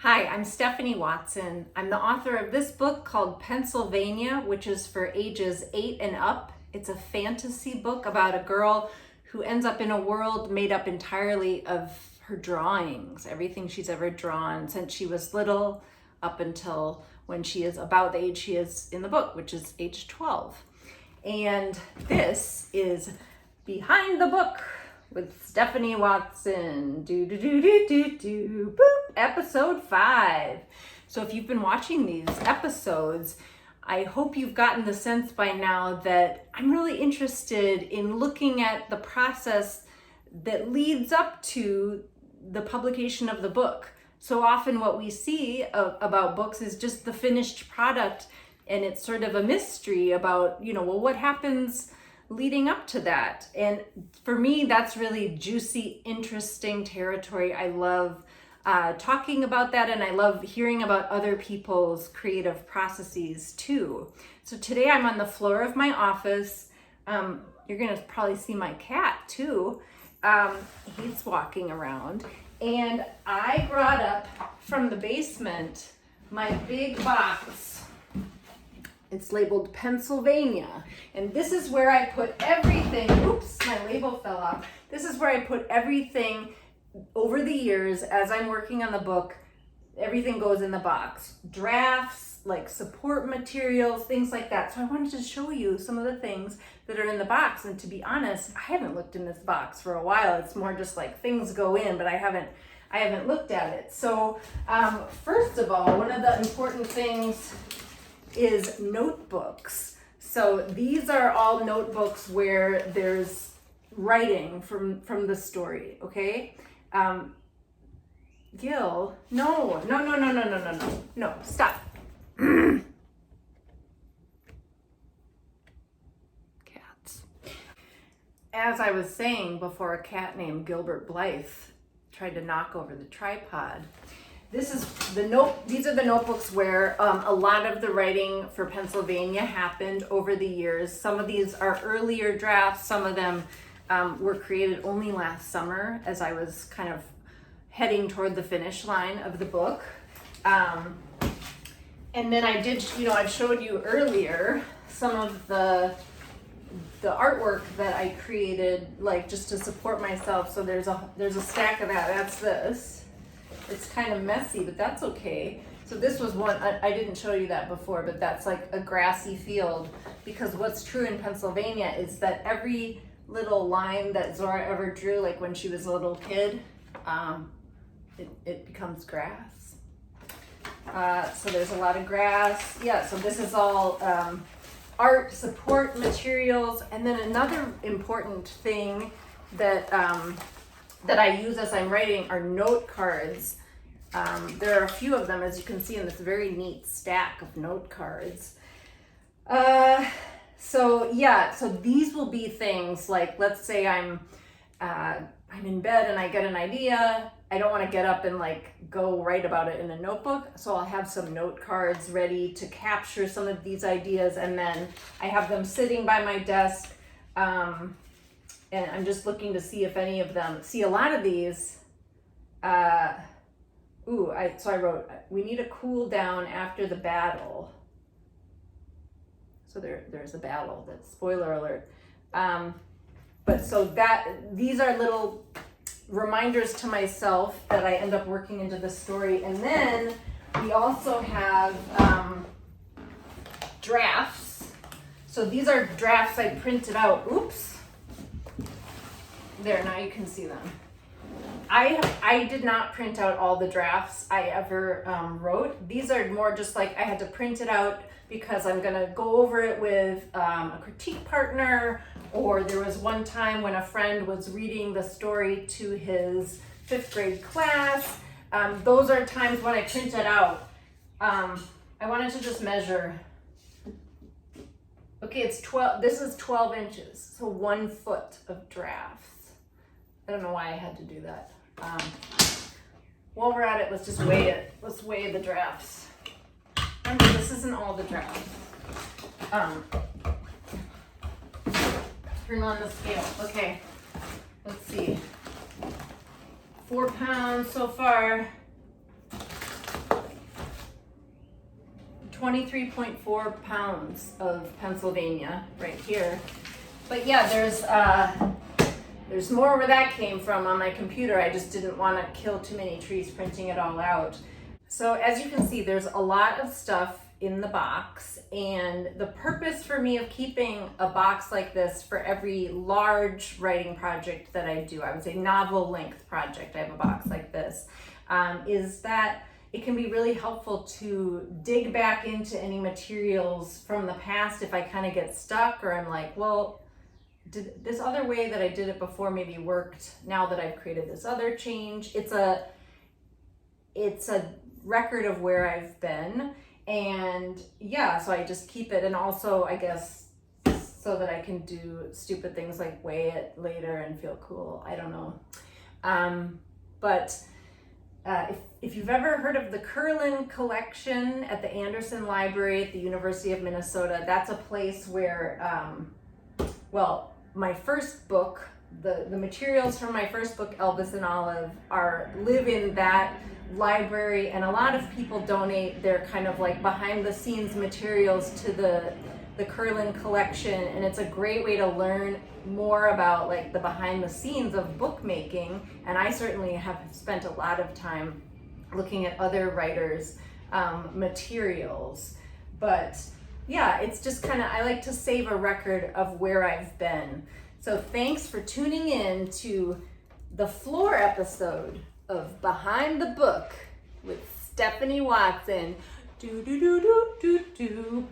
Hi, I'm Stephanie Watson. I'm the author of this book called Pencilvania, which is for ages 8 and up. It's a fantasy book about a girl who ends up in a world made up entirely of her drawings, everything she's ever drawn since she was little up until when she is about the age she is in the book, which is age 12. And this is Behind the Book with Stephanie Watson, boop, episode 5. So if you've been watching these episodes, I hope you've gotten the sense by now that I'm really interested in looking at the process that leads up to the publication of the book. So often what we see about books is just the finished product, and it's sort of a mystery about, what happens leading up to that. And for me, that's really juicy, interesting territory. I love talking about that, and I love hearing about other people's creative processes too. So today I'm on the floor of my office. You're gonna probably see my cat too. He's walking around, and I brought up from the basement my big box. It's labeled Pencilvania, and this is where I put everything. Oops, my label fell off. This is where I put everything over the years as I'm working on the book. Everything goes in the box. Drafts, like support materials, things like that. So I wanted to show you some of the things that are in the box, and to be honest, I haven't looked in this box for a while. It's more just like things go in, but I haven't looked at it. So first of all, one of the important things is notebooks. So these are all notebooks where there's writing from the story, okay? Gil, no, stop. Cats. As I was saying before, a cat named Gilbert Blythe tried to knock over the tripod. These are the notebooks where a lot of the writing for Pencilvania happened over the years. Some of these are earlier drafts. Some of them were created only last summer as I was kind of heading toward the finish line of the book. And then I did, I showed you earlier some of the artwork that I created, like just to support myself. So there's a stack of that. That's this. It's kind of messy, but that's okay. So this was one, I didn't show you that before, but that's like a grassy field, because what's true in Pennsylvania is that every little line that Zora ever drew, like when she was a little kid, it becomes grass. So there's a lot of grass. Yeah, so this is all art support materials. And then another important thing that I use as I'm writing are note cards. There are a few of them, as you can see, in this very neat stack of note cards. So these will be things like, let's say I'm in bed and I get an idea. I don't want to get up and go write about it in a notebook, so I'll have some note cards ready to capture some of these ideas, and then I have them sitting by my desk. And I'm just looking to see if any of them, a lot of these, I wrote, we need a cool down after the battle. So there's a battle, that's spoiler alert. These are little reminders to myself that I end up working into the story. And then we also have drafts. So these are drafts I printed out. Oops. There, now you can see them. I did not print out all the drafts I ever wrote. These are more just like I had to print it out because I'm gonna go over it with a critique partner, or there was one time when a friend was reading the story to his 5th grade class. Those are times when I print it out. I wanted to just measure. Okay, it's 12, this is 12 inches, so 1 foot of drafts. I don't know why I had to do that. While we're at it, let's just weigh it. Let's weigh the drafts. Remember, this isn't all the drafts. Turn on the scale. Okay, let's see. 4 pounds so far. 23.4 pounds of Pennsylvania right here. But yeah, there's more where that came from on my computer. I just didn't want to kill too many trees printing it all out. So as you can see, there's a lot of stuff in the box, and the purpose for me of keeping a box like this for every large writing project that I do, I would say novel length project, I have a box like this, is that it can be really helpful to dig back into any materials from the past if I kind of get stuck, or I'm like, well, did this other way that I did it before maybe worked now that I've created this other change. It's a record of where I've been, and yeah, so I just keep it, and also I guess so that I can do stupid things like weigh it later and feel cool. I don't know. But if you've ever heard of the Curlin Collection at the Anderson Library at the University of Minnesota, that's a place where, well, my first book, the materials from my first book, Elvis and Olive, live in that library, and a lot of people donate their kind of like behind the scenes materials to the Curlin Collection, and it's a great way to learn more about like the behind the scenes of bookmaking. And I certainly have spent a lot of time looking at other writers' materials. But yeah, it's just kind of, I like to save a record of where I've been. So thanks for tuning in to the floor episode of Behind the Book with Stephanie Watson. Do do do do do do.